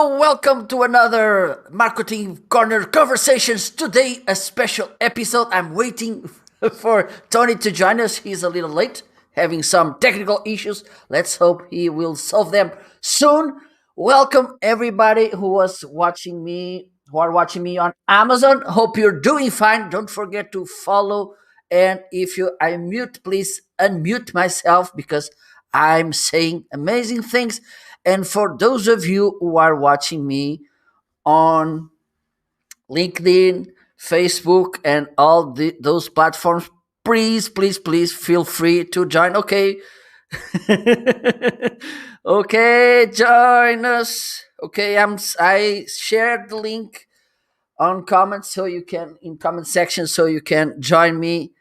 Hello, welcome to another Marketing Corner Conversations. Today, a special episode. I'm waiting for Toni to join us. He's a little late, having some technical issues. Let's hope he will solve them soon. Welcome everybody who are watching me on Amazon. Hope you're doing fine. Don't forget to follow. And if I mute, please unmute myself because I'm saying amazing things. And for those of you who are watching me on LinkedIn, Facebook, and those platforms, please feel free to join. Okay. Okay, join us. Okay, I shared the link on comments so you can in comment section so you can join me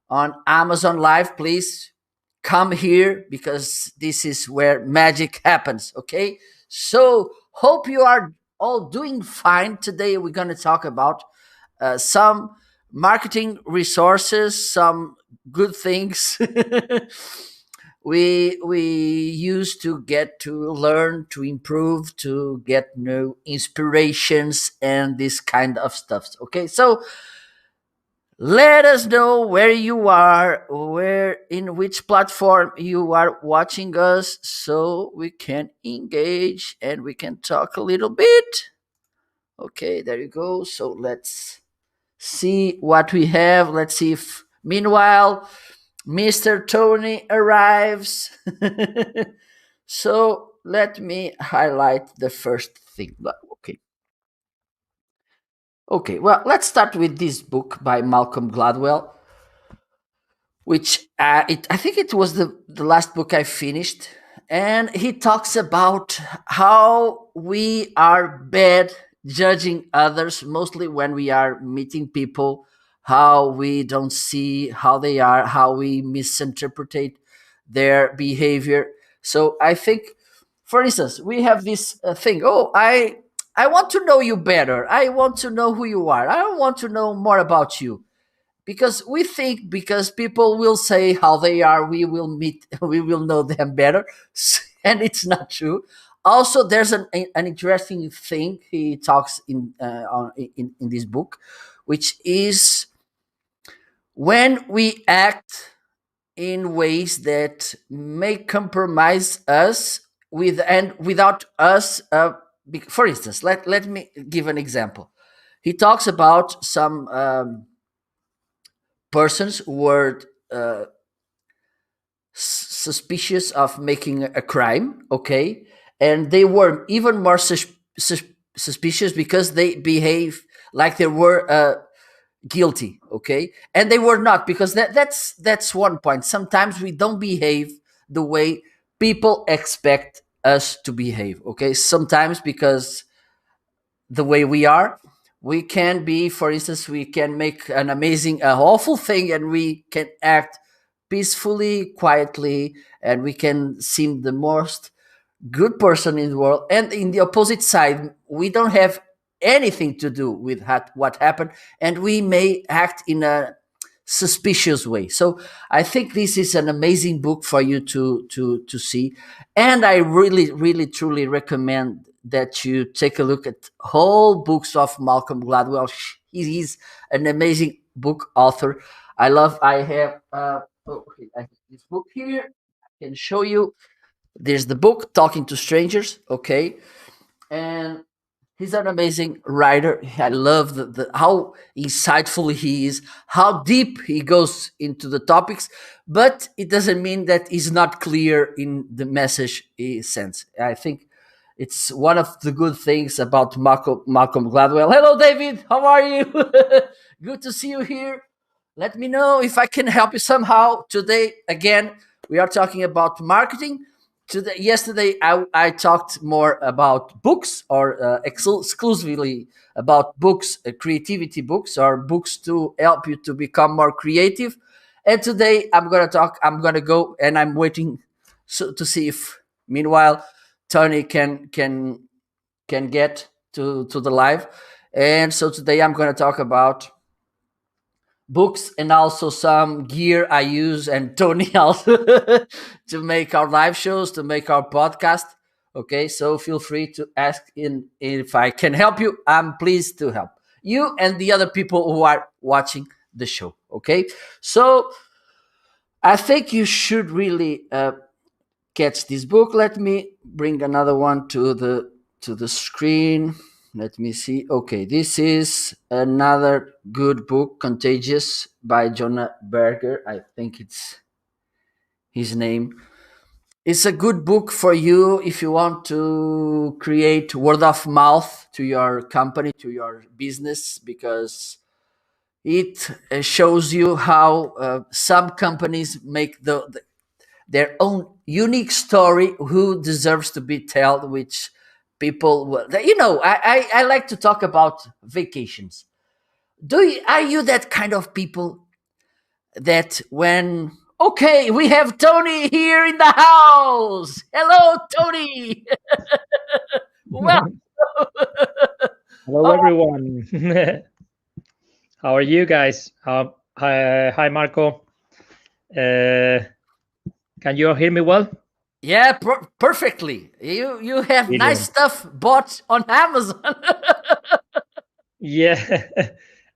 on Amazon Live. Please come here because this is where magic happens. Okay, so hope you are all doing fine. Today we're going to talk about some marketing resources, some good things we use to get to learn, to improve, to get new inspirations and this kind of stuff. Okay, so let us know where you are, where in which platform you are watching us, so we can engage and we can talk a little bit. Okay, there you go. So let's see what we have. Let's see if meanwhile Mr. Toni arrives. So let me highlight the first thing. Okay. Okay, well, let's start with this book by Malcolm Gladwell, which I think it was the last book I finished. And he talks about how we are bad judging others, mostly when we are meeting people, how we don't see how they are, how we misinterpret their behavior. So I think, for instance, we have this thing. Oh, I want to know you better. I want to know who you are. I want to know more about you because we think because people will say how they are, we will meet, we will know them better. And it's not true. Also, there's an interesting thing he talks in this book, which is when we act in ways that may compromise us with and without us. For instance, let me give an example. He talks about some persons who were suspicious of making a crime, okay, and they were even more suspicious because they behave like they were guilty, okay, and they were not, because that's one point. Sometimes we don't behave the way people expect us to behave, okay, sometimes because the way we are, we can be, for instance, we can make an amazing awful thing and we can act peacefully, quietly, and we can seem the most good person in the world. And in the opposite side, we don't have anything to do with what happened, and we may act in a suspicious way. So I think this is an amazing book for you to see, and I really truly recommend that you take a look at whole books of Malcolm Gladwell. He is an amazing book author. I have okay, I have this book here. I can show you. There's the book Talking to Strangers, okay, and he's an amazing writer. I love how insightful he is, how deep he goes into the topics, but it doesn't mean that he's not clear in the message he sends. I think it's one of the good things about Malcolm Gladwell. Hello, David. How are you? Good to see you here. Let me know if I can help you somehow. Today, again, we are talking about marketing. Yesterday, I talked more about books, or exclusively about books, creativity books, or books to help you to become more creative. And today, I'm gonna go, and I'm waiting to see if, meanwhile, Toni can get to the live. And so today, I'm gonna talk about books and also some gear I use and Toni also to make our live shows, to make our podcast. Okay, so feel free to ask in if I can help you. I'm pleased to help you and the other people who are watching the show. Okay, so I think you should really catch this book. Let me bring another one to the screen. Let me see. Okay, this is another good book, Contagious by Jonah Berger. I think it's his name. It's a good book for you if you want to create word of mouth to your company, to your business, because it shows you how some companies make their own unique story who deserves to be told, which people I like to talk about vacations. Are you that kind of people that when okay, we have Tony here in the house. Hello, Tony. Well, Hello, everyone. How are you guys? Hi, Marco. Uh, can you all hear me well? yeah, perfectly. You have nice Brilliant. stuff bought on Amazon. Yeah.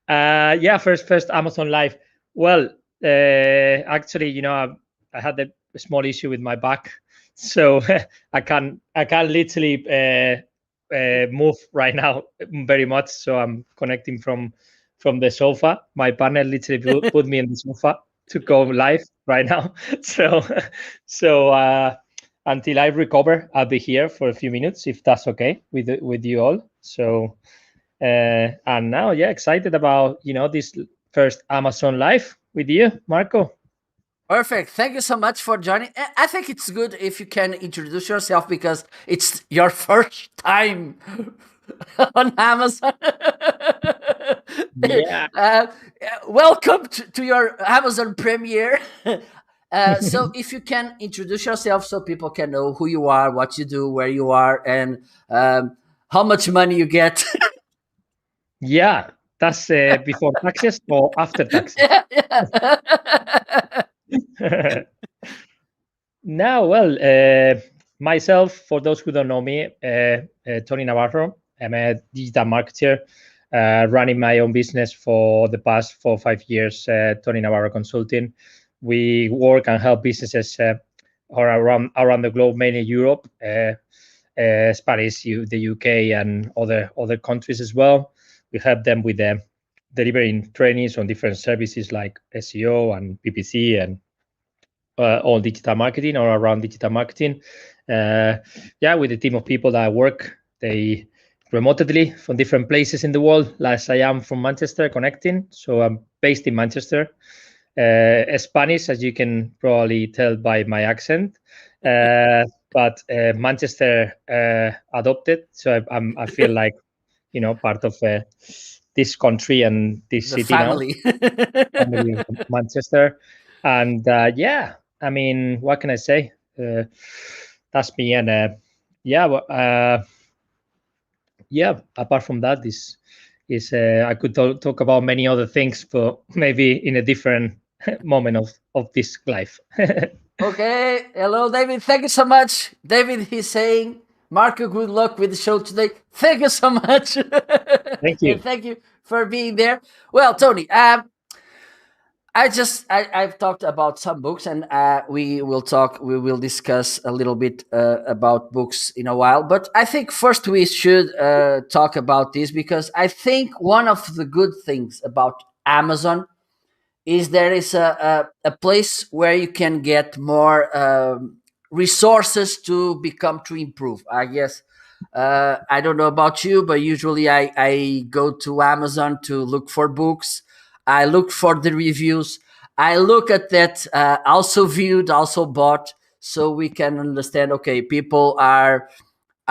Yeah. First, Amazon Live. Well, actually, I had a small issue with my back, so I can't literally move right now very much. So I'm connecting from the sofa. My partner literally put me in the sofa to go live right now. So so until I recover, I'll be here for a few minutes if that's okay with you all. So and now, yeah, excited about this first Amazon Live with you, Marco. Perfect. Thank you so much for joining. I think it's good if you can introduce yourself because it's your first time on Amazon. Yeah. uh, welcome to your Amazon premiere. So, if you can introduce yourself so people can know who you are, what you do, where you are, and how much money you get. Yeah, that's before taxes or after taxes. Yeah, yeah. Now, well, myself, for those who don't know me, Tony Navarro, I'm a digital marketer running my own business for the past 4 or 5 years, Tony Navarro Consulting. We work and help businesses around the globe, mainly Europe, Spanish, the UK, and other countries as well. We help them with delivering trainings on different services like SEO and PPC and all digital marketing or around digital marketing. Yeah, with a team of people that I work, they remotely from different places in the world. Like I am from Manchester, connecting, so I'm based in Manchester. Spanish, as you can probably tell by my accent, but Manchester adopted, so I feel like part of this country and this The city now. family. Family in Manchester, and yeah, I mean, what can I say? That's me, and yeah, yeah. Apart from that, this is I could talk about many other things, but maybe in a different moment of this life. Okay, hello, David. Thank you so much. David, he's saying, Marco, good luck with the show today. Thank you so much. Thank And you. thank you for being there. Well, Tony, I've talked about some books, and we will discuss a little bit about books in a while. But I think first we should talk about this because I think one of the good things about Amazon is there is a place where you can get more resources to improve, I guess. I don't know about you, but usually I go to Amazon to look for books. I look for the reviews. I look at that, also viewed, also bought, so we can understand, okay, people are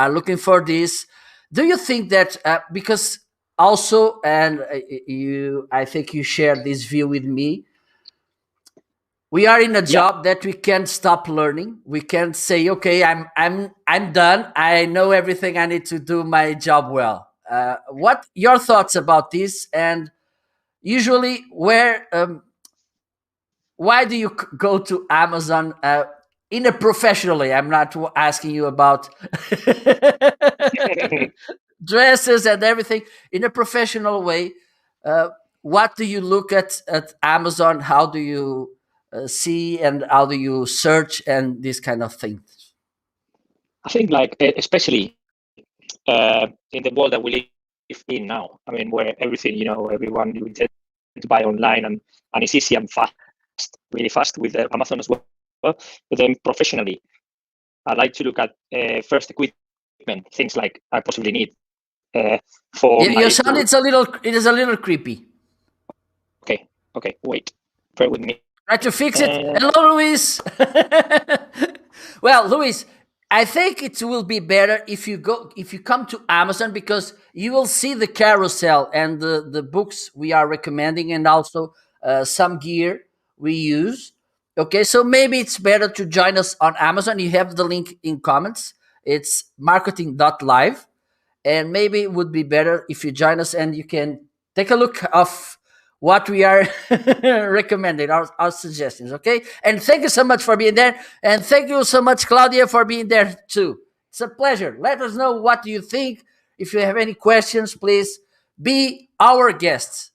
looking for this. Do you think that because also, and you, I think you share this view with me, we are in a Yeah. job that we can't stop learning. We can't say, okay, I'm done, I know everything I need to do my job well. What your thoughts about this? And usually where why do you go to Amazon? in a professional way. I'm not asking you about dresses and everything. In a professional way, uh, what do you look at Amazon? How do you see and how do you search and these kind of things? I think like especially in the world that we live in now. I mean, where everything, everyone you tend to buy online and it's easy and fast, really fast with Amazon as well. But then professionally, I like to look at first equipment, things like I possibly need for Your my sound, work. it is a little creepy. Okay, wait, bear with me. Try to fix it. Hello, Luis. Well, Luis, I think it will be better if you come to Amazon, because you will see the carousel and the books we are recommending, and also some gear we use. Okay, so maybe it's better to join us on Amazon. You have the link in comments. It's marketing.live, and maybe it would be better if you join us and you can take a look of what we are recommending, our suggestions. Okay, and thank you so much for being there, and thank you so much, Claudia, for being there too. It's a pleasure. Let us know what you think. If you have any questions, please be our guests.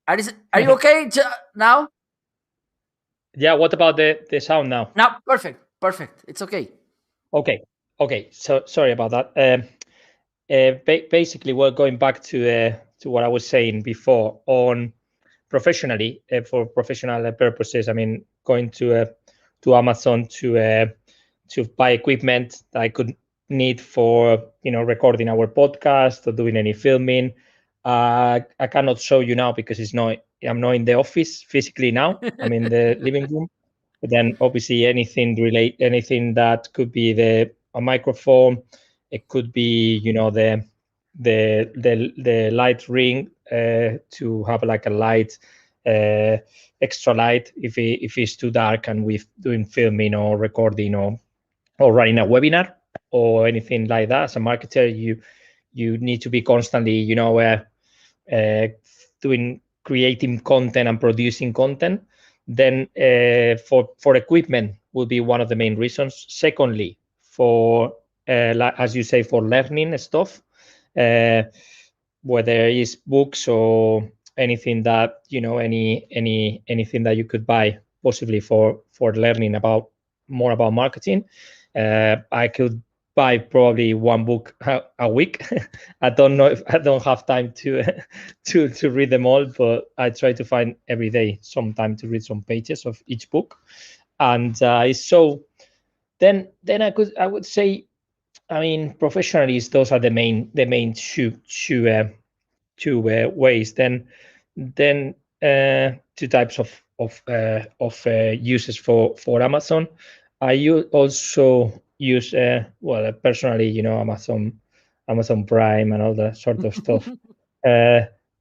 Are you okay now? Yeah, what about the sound now? Now, perfect, it's okay. Okay, so sorry about that. Basically, we're going back to what I was saying before on professionally, for professional purposes. I mean, going to Amazon to buy equipment that I could need for recording our podcast or doing any filming. I cannot show you now because I'm not in the office physically now. I'm in the living room. But then obviously anything that could be a microphone, it could be the light ring to have like a light, extra light if it's too dark and we're doing filming or recording or running a webinar or anything like that. As a marketer, you need to be constantly uh, doing creating content and producing content. Then for equipment will be one of the main reasons. Secondly, for as you say, for learning stuff, uh, whether it's books or anything that anything that you could buy possibly for learning about more about marketing. I could buy probably one book a week. I don't know if I don't have time to to read them all, but I try to find every day some time to read some pages of each book. And so then I would say, I mean, professionally, those are the main two ways. Then two types of uses for Amazon. Also use personally, Amazon Prime and all that sort of stuff,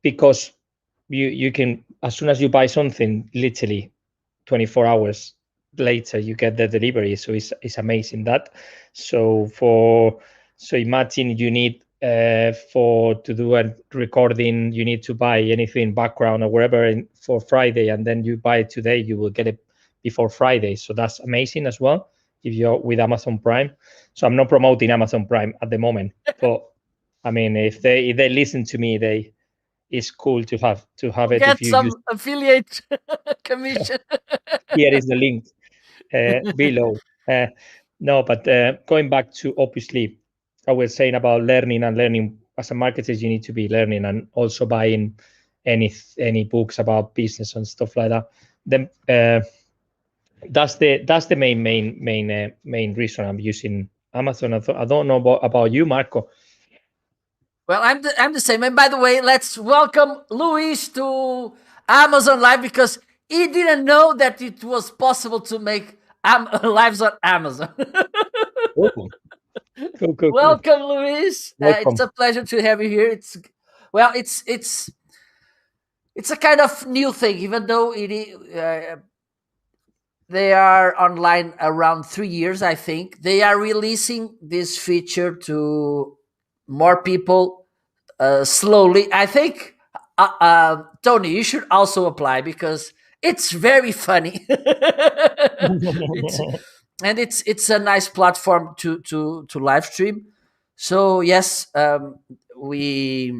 because you can, as soon as you buy something, literally 24 hours later you get the delivery. So it's amazing that. So imagine you need for to do a recording, you need to buy anything, background or wherever for Friday, and then you buy it today, you will get it before Friday. So that's amazing as well if you're with Amazon Prime. So I'm not promoting Amazon Prime at the moment, but I mean, if they listen to me, it's cool to have it if Get you use. some affiliate commission. Here is the link below. No, but going back to, obviously, I was saying about learning, and learning as a marketer, you need to be learning and also buying any books about business and stuff like that. Then that's the main reason I'm using Amazon. I don't know about you, Marco. Well, I'm the same. And by the way, let's welcome Luis to Amazon Live, because he didn't know that it was possible to make lives on Amazon. Cool. Cool. Welcome, Luis. It's Welcome. a pleasure to have you here. It's a kind of new thing, even though they are online around 3 years. I think they are releasing this feature to more people slowly. I think, Tony, you should also apply, because it's very funny. it's and it's a nice platform to live stream. So yes, we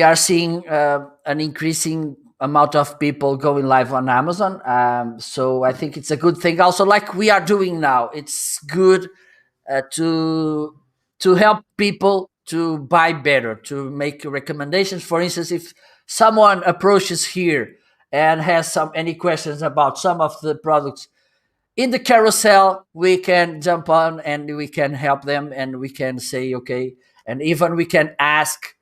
are seeing an increasing amount of people going live on Amazon. So I think it's a good thing. Also, like we are doing now, it's good to help people to buy better, to make recommendations. For instance, if someone approaches here and has some any questions about some of the products in the carousel, we can jump on and we can help them, and we can say okay, and even we can ask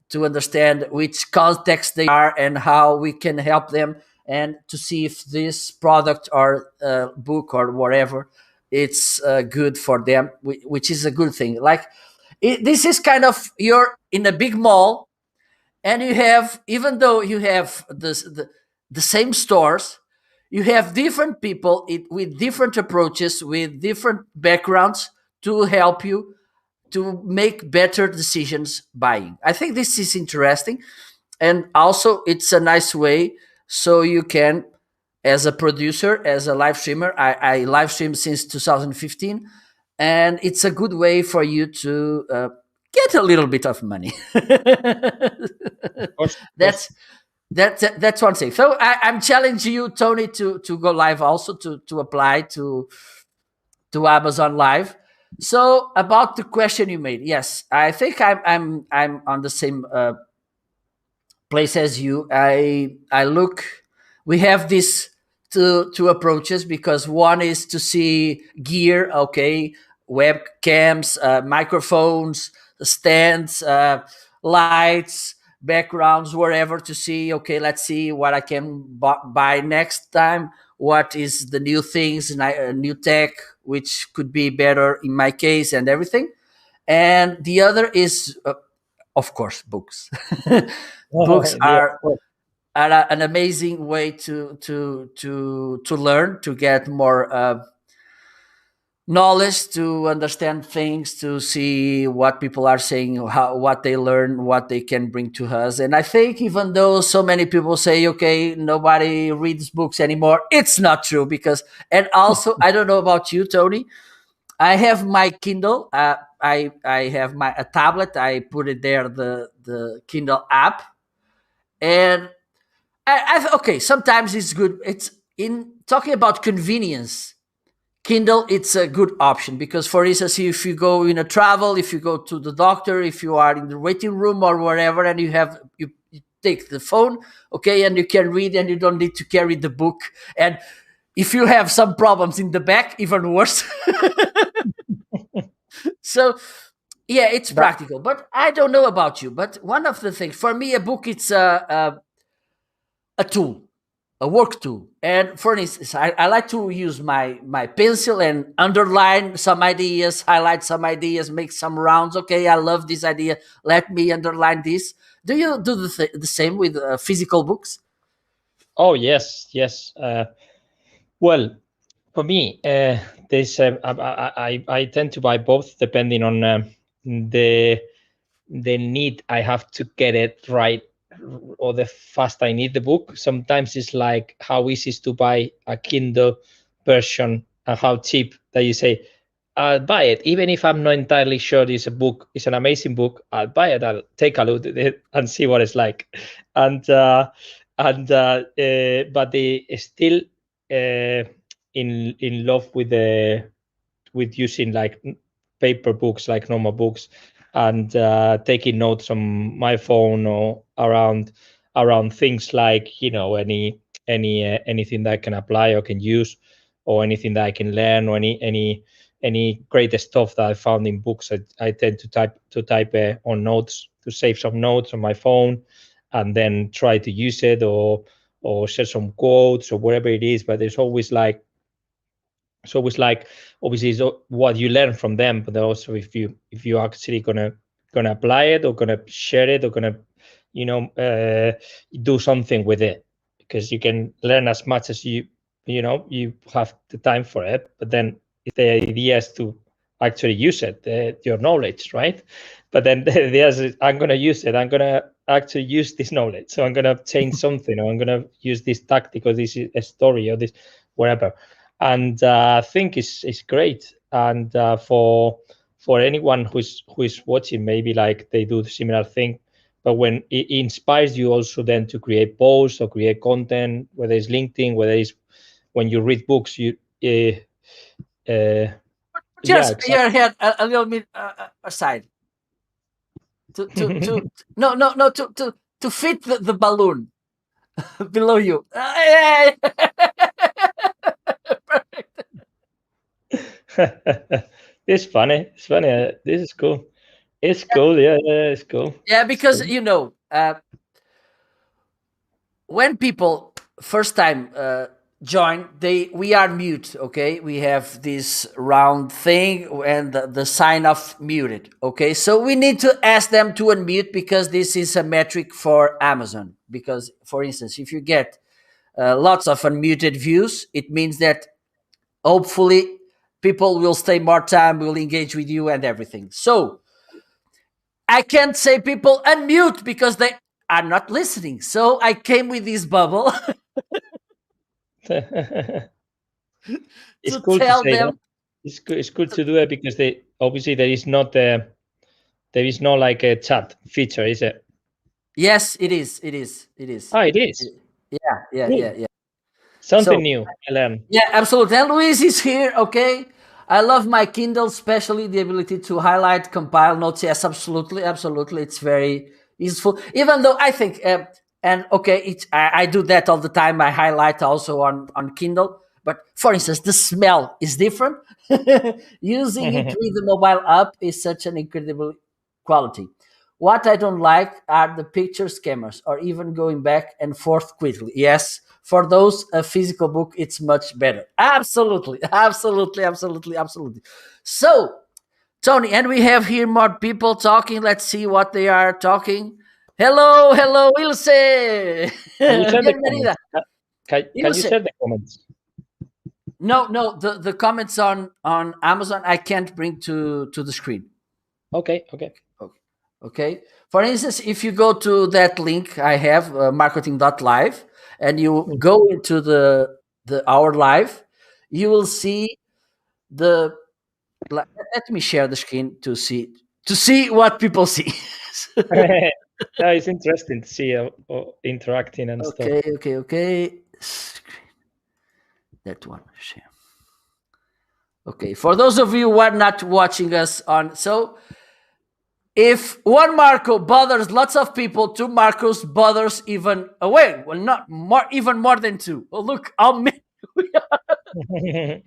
to understand which context they are and how we can help them, and to see if this product or book or whatever it's good for them, which is a good thing. Like this is kind of, you're in a big mall, and you have, even though you have the same stores, you have different people with different approaches, with different backgrounds, to help you to make better decisions buying. I think this is interesting, and also it's a nice way, so you can, as a producer, as a live streamer, I live stream since 2015, and it's a good way for you to get a little bit of money. Of course, of course. that's that's one thing. So I'm challenging you, Tony, to go live, also to apply to Amazon Live. So about the question you made, yes, I think I'm on the same place as you. I look. We have these two approaches, because one is to see gear, okay, webcams, microphones, stands, lights, backgrounds, wherever, to see, okay, let's see what I can buy next time. What is the new things, new tech, which could be better in my case, and everything. And the other is, of course, books. Books Yeah, of are course. an amazing way to learn, to get more knowledge, to understand things, to see what people are saying, how, what they learn, what they can bring to us. And I think, even though so many people say, okay, nobody reads books anymore, it's not true. Because, and also, I don't know about you, Tony, I have my Kindle. I have my a tablet. I put it there, the Kindle app, and okay. Sometimes it's good. It's in talking about convenience. Kindle, it's a good option, because, for instance, if you go in a travel, if you go to the doctor, if you are in the waiting room or whatever, and you take the phone, okay, and you can read, and you don't need to carry the book. And if you have some problems in the back, even worse. So yeah, it's That, practical. But I don't know about you, but one of the things for me, a book, it's a tool, a work tool. And for instance, I like to use my pencil and underline some ideas, highlight some ideas, make some rounds. Okay, I love this idea, let me underline this. Do you do the same with physical books? oh yes, yes. Well, for me, this I tend to buy both, depending on the need I have to get it right, or the fast I need the book. Sometimes it's like how easy is to buy a Kindle version, and how cheap that you say, I'll buy it. Even if I'm not entirely sure it's a book, it's an amazing book, I'll buy it. I'll take a look at it and see what it's like. And but they still in love with the with using like paper books, like normal books, and taking notes on my phone, or around things like, anything that I can apply or can use, or anything that I can learn, or any great stuff that I found in books. I tend to type on notes, to save some notes on my phone, and then try to use it, or share some quotes, or whatever it is. But there's always like, so it's like, obviously, so what you learn from them, but also if you actually gonna apply it, or gonna share it, or gonna, do something with it. Because you can learn as much as you have the time for it, but then the idea is to actually use it, your knowledge, right? But then the idea is, I'm gonna use it, I'm gonna actually use this knowledge, so I'm gonna change something, or I'm gonna use this tactic, or this is a story, or this whatever. and I think it's great. And for anyone who's watching, maybe like they do the similar thing, but when it inspires you also then to create posts or create content, whether it's LinkedIn, whether it's when you read books, you yeah, Just exactly. your head a little bit aside to no to fit the balloon below you. It's funny. It's funny. This is cool. It's cool. Yeah, yeah, it's cool. Yeah, It's because cool. when people first time join, we are mute. Okay, we have this round thing and the sign of muted. Okay, so we need to ask them to unmute because this is a metric for Amazon. Because, for instance, if you get lots of unmuted views, it means that hopefully people will stay more time, will engage with you and everything. So I can't say people unmute because they are not listening. So I came with this bubble It's to cool to tell say that. them. It's good to do it because they obviously there is no like a chat feature, is it? Yes, it is. It is. It is. Oh, it is. Yeah, yeah, Cool. yeah, yeah. Something So new. I learned. yeah, absolutely. And Luis is here. Okay. I love my Kindle, especially the ability to highlight, compile notes. Yes, absolutely, absolutely. It's very useful. Even though I think, and okay, I do that all the time. I highlight also on Kindle. But for instance, the smell is different. Using it with the mobile app is such an incredible quality. What I don't like are the picture scammers or even going back and forth quickly. Yes, for those, a physical book, it's much better. Absolutely, absolutely, absolutely, absolutely. So, Tony, and we have here more people talking. Let's see what they are talking. Hello, hello, Ilse. Can you share the Bienvenida. comments? Can you Ilse. share the comments? No, no, the comments on Amazon I can't bring to the screen. Okay, okay. Okay. Okay. For instance, if you go to that link I have, marketing.live, and you go into the our live, you will see the. Let me share the screen to see what people see. Yeah, it's interesting to see interacting and stuff. Okay, okay, okay. That one share. Okay, for those of you who are not watching us on, so if one Marco bothers lots of people, two Marcos bothers even away. Well, not more, even more than two. Oh, look how many we are.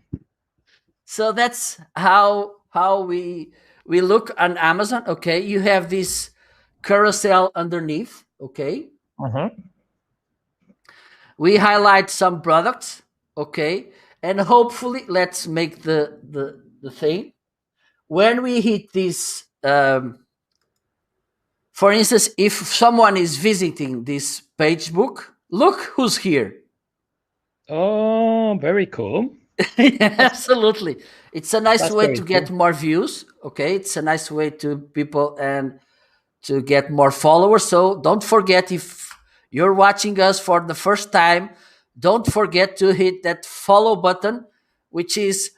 So that's how we look on Amazon. Okay, you have this carousel underneath. Okay, we highlight some products. Okay, and hopefully let's make the thing when we hit this. For instance, if someone is visiting this page book, look who's here. Oh, very cool. Yeah, That's absolutely. It's a nice that's way very to cool. get more views. Okay, it's a nice way to people and to get more followers. So don't forget, if you're watching us for the first time, don't forget to hit that follow button, which is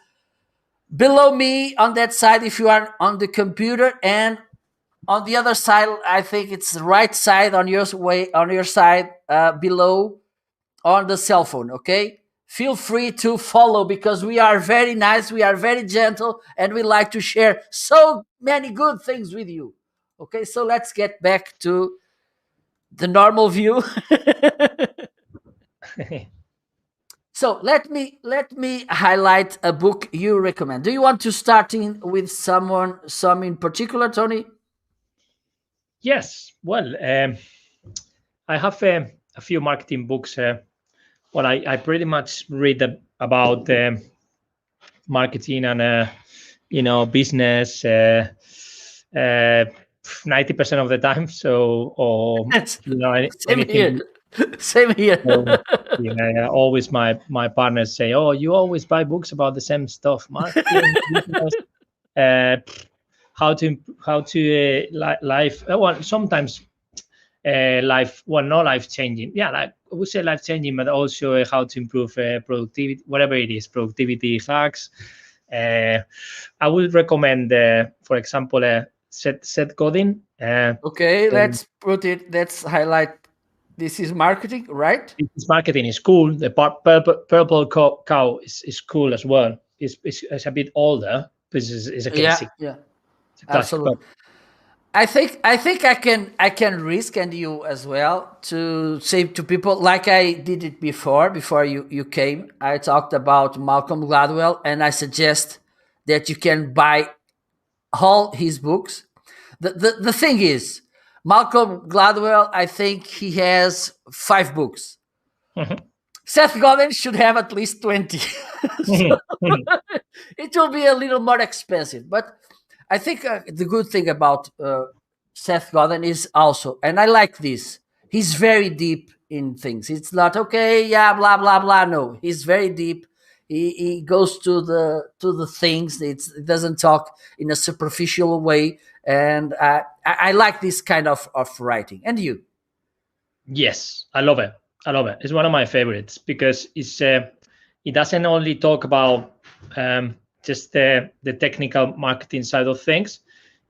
below me on that side if you are on the computer, and on the other side, I think it's the right side on your way on your side below on the cell phone. Okay, feel free to follow because we are very nice, we are very gentle, and we like to share so many good things with you. Okay, so let's get back to the normal view. So let me highlight a book you recommend. Do you want to start in with some in particular, Tony? Yes. Well, I have a few marketing books. Well, I pretty much read about marketing and business 90% of the time. So, or Same here. anything. Same here. So, yeah, always my partners say, "Oh, you always buy books about the same stuff: marketing, business, uh, how to life. Well, sometimes life. Well, not life changing. Yeah, like would say life changing, but also how to improve productivity, whatever it is, productivity hacks. I would recommend, for example, Seth Godin. Okay, let's highlight. This is marketing, right? His marketing is cool. The purple cow is cool as well. It's a bit older. This is a Yeah, classic. yeah, It's a classic. absolutely. I think I can risk, and you as well, to say to people like I did it before you came. I talked about Malcolm Gladwell, and I suggest that you can buy all his books. The thing is, Malcolm Gladwell, I think he has 5 books. Mhm. Seth Godin should have at least 20. So it will be a little more expensive. But I think the good thing about Seth Godin is also, and I like this, he's very deep in things. It's not okay, yeah, blah blah blah. No, he's very deep. He goes to the things. It doesn't talk in a superficial way, and I like this kind of writing. And you? Yes, I love it. I love it. It's one of my favorites because it doesn't only talk about just the technical marketing side of things.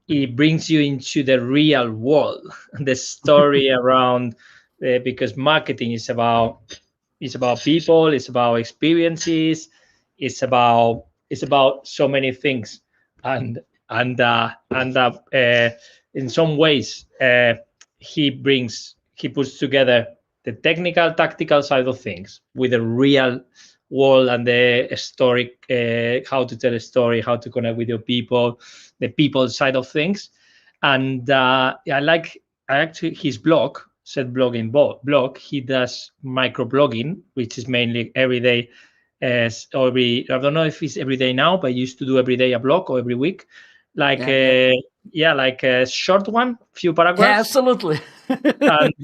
It brings you into the real world, the story around because marketing is about people, it's about experiences, it's about so many things, and in some ways he puts together the technical tactical side of things with the real world and the story, how to tell a story, how to connect with your people, the people side of things. And I actually his blog, said blogging blog, he does microblogging, which is mainly every day. I don't know if it's every day now, but I used to do every day a blog or every week, like Yeah, yeah, like a short one, few yeah, paragraphs. absolutely. And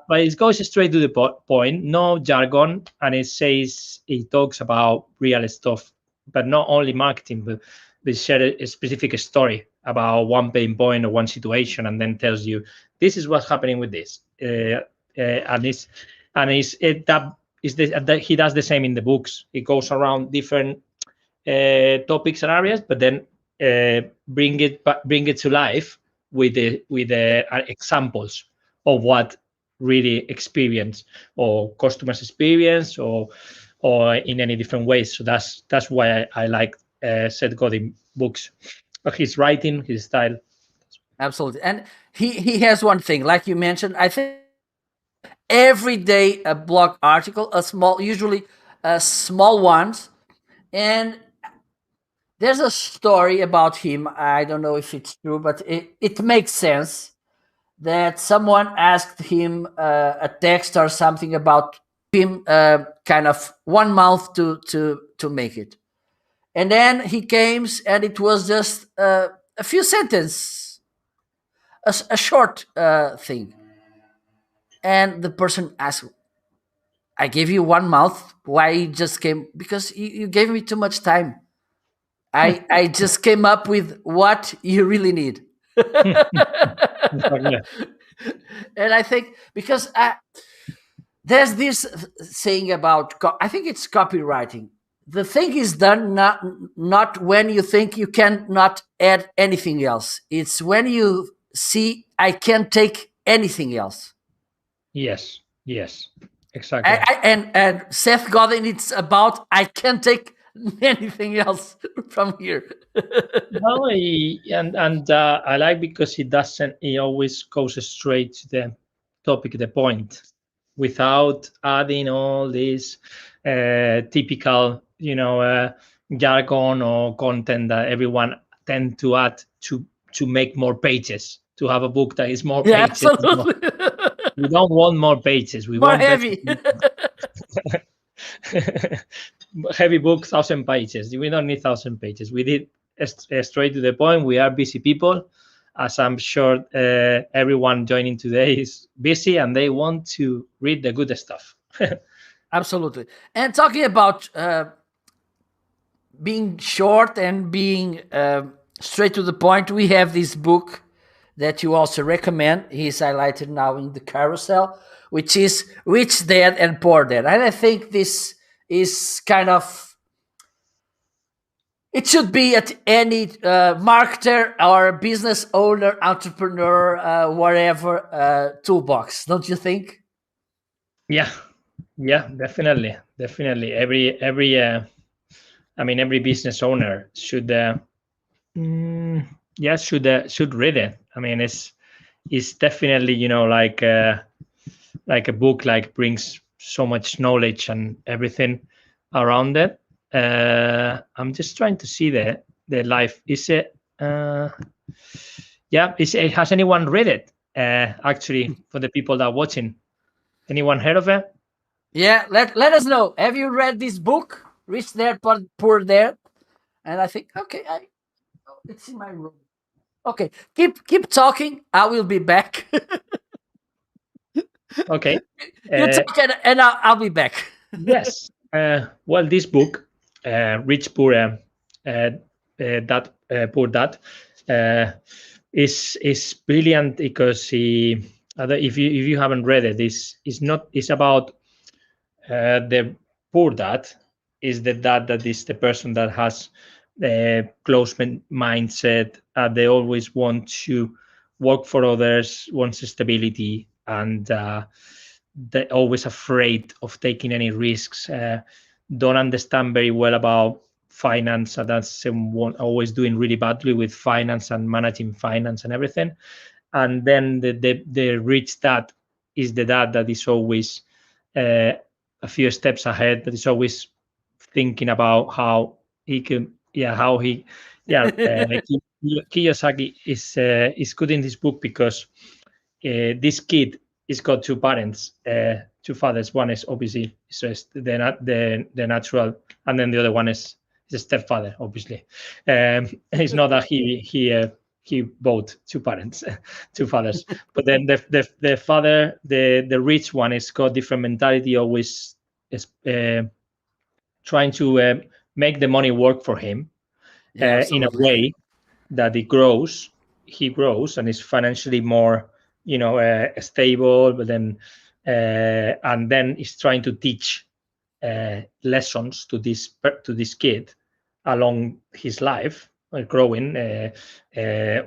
but it goes straight to the point, no jargon, and it talks about real stuff, but not only marketing, but they share a specific story about one pain point or one situation, and then tells you this is what's happening with this, and that is that he does the same in the books. It goes around different topics and areas, but then bring it to life with the examples of what really experience or customers experience or in any different ways. So that's why I like Seth Godin books, his writing, his style. Absolutely. And he has one thing, like you mentioned, I think every day a blog article, a small, usually small ones, and there's a story about him. I don't know if it's true, but it makes sense that someone asked him a text or something about him, kind of 1 month to make it, and then he came, and it was just a few sentences, a short thing, and the person asked, "I gave you 1 month. Why you just came? Because you gave me too much time. I just came up with what you really need." Yeah. And I think because there's this saying about I think it's copywriting. The thing is done not when you think you cannot add anything else. It's when you see I can't take anything else. Yes, yes, exactly. And Seth Godin, it's about I can't take anything else from here. No, I like because he doesn't. He always goes straight to the topic, the point, without adding all this typical, jargon or content that everyone tend to add to make more pages. To have a book that is more Yeah, pages. absolutely. We don't want more pages. We More want better. heavy. Heavy book, 1,000 pages. We don't need 1,000 pages. We did straight to the point. We are busy people, as I'm sure everyone joining today is busy and they want to read the good stuff. Absolutely. And talking about being short and being straight to the point, we have this book that you also recommend. He's highlighted now in the carousel, which is Rich Dad and Poor Dad. And I think this is kind of, it should be at any marketer or business owner, entrepreneur, whatever, toolbox, don't you think? Yeah, yeah, definitely. Every business owner should, yeah, should read it. I mean, it's definitely, like a book, like brings so much knowledge and everything around it. I'm just trying to see the life. Is it? Yeah, has anyone read it? Actually, for the people that are watching, anyone heard of it? Yeah, let us know. Have you read this book, Rich Dad, Poor Dad? And I think, okay, it's in my room. Okay, keep talking. I will be back. Okay. You talk and I'll be back. Yes. Well, this book, Rich Poor Dad, Poor Dad, is brilliant because if you haven't read it, it's about the poor dad is the dad that is the person that has the close mindset. They always want to work for others, wants stability, and they're always afraid of taking any risks. Don't understand very well about finance, and that's someone always doing really badly with finance and managing finance and everything. And then the rich dad is the dad that is always a few steps ahead, that is always thinking about how he can, yeah, how he, yeah. Kiyosaki is good in this book because this kid has got two parents, two fathers. One is obviously just the natural, and then the other one is his stepfather. Obviously, it's not that he both two parents, two fathers. But then the father, the rich one, is got different mentality. Always is trying to make the money work for him Yeah, in a way that it grows. He grows and is financially more, stable. But then and then he's trying to teach lessons to this kid along his life, growing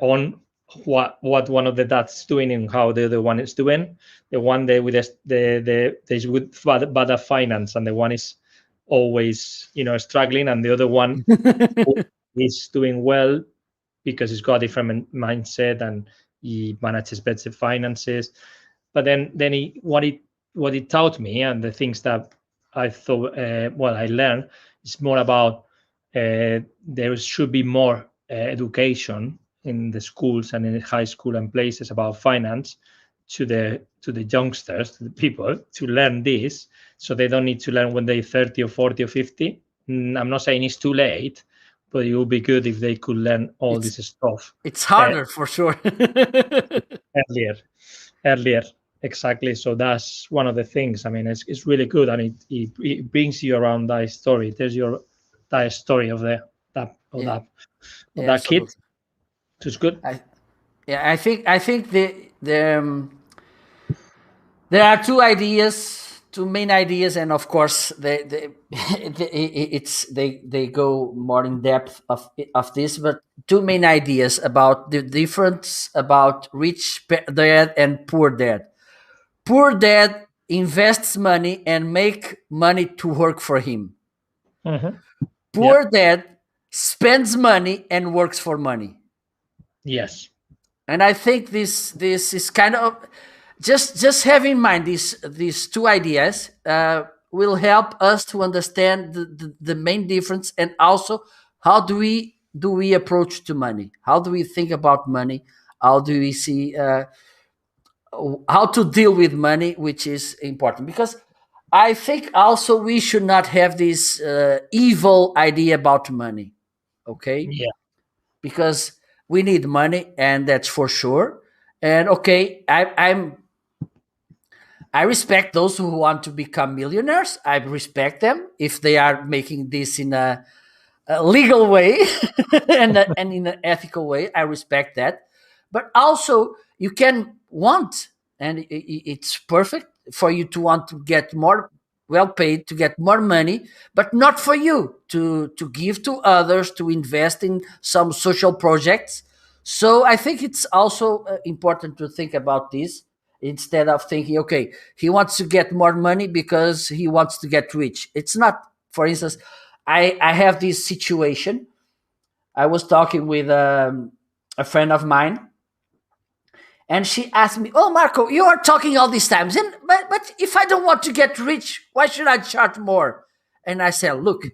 on what one of the dads doing and how the other one is doing. The one with the is with bad finance, and the one is always struggling, and the other one is doing well because he's got a different mindset and he manages better finances. But then what he taught me, and the things that I thought, I learned, is more about there should be more education in the schools and in the high school and places about finance to the youngsters, to the people, to learn this, so they don't need to learn when they're 30 or 40 or 50. I'm not saying it's too late, but it would be good if they could learn all this stuff it's harder for sure. earlier. Exactly. So that's one of the things. I mean, it's really good, and it brings you around that story. There's that story of that kid. So it's good. I think there are two main ideas, and of course they go more in depth of this, but two main ideas about the difference about rich dad and poor dad. Poor dad invests money and make money to work for him. Mm-hmm. Poor dad spends money and works for money. Yes. And I think this is kind of just have in mind these two ideas will help us to understand the main difference, and also how do we approach to money, how do we think about money, how do we see how to deal with money, which is important. Because I think also we should not have this evil idea about money, okay? Yeah. Because we need money, and that's for sure. And okay, I respect those who want to become millionaires. I respect them if they are making this in a legal way and in an ethical way. I respect that. But also, you can want, and it's perfect. for you to want to get more well paid, to get more money, but not for you to give to others, to invest in some social projects. So I think it's also important to think about this instead of thinking, okay, he wants to get more money because he wants to get rich. It's not. For instance, I have this situation. I was talking with a friend of mine, and she asked me, "Oh, Marco, you are talking all these times, and but if I don't want to get rich, why should I charge more?" And I said, look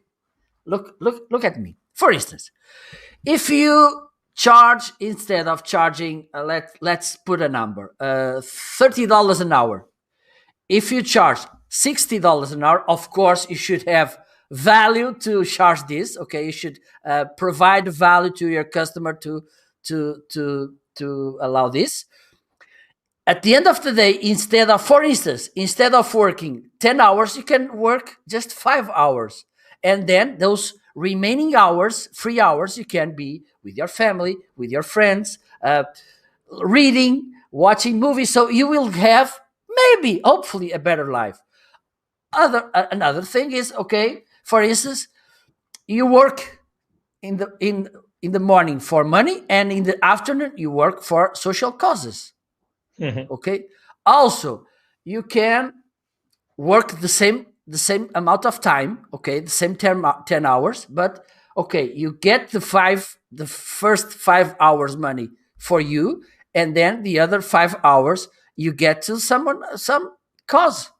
at me. For instance, if you charge, instead of charging, let's put a number, $30 an hour. If you charge $60 an hour, of course you should have value to charge this. Okay, you should provide value to your customer to allow this. At the end of the day, for instance, instead of working 10 hours, you can work just 5 hours. And then those remaining hours, 3 hours, you can be with your family, with your friends, reading, watching movies. So you will have maybe, hopefully, a better life. Another thing is, okay, for instance, you work in the morning for money, and in the afternoon you work for social causes. Okay. Also, you can work the same amount of time. Okay, the same 10 hours, but okay, you get the first 5 hours money for you, and then the other 5 hours you get to some cause.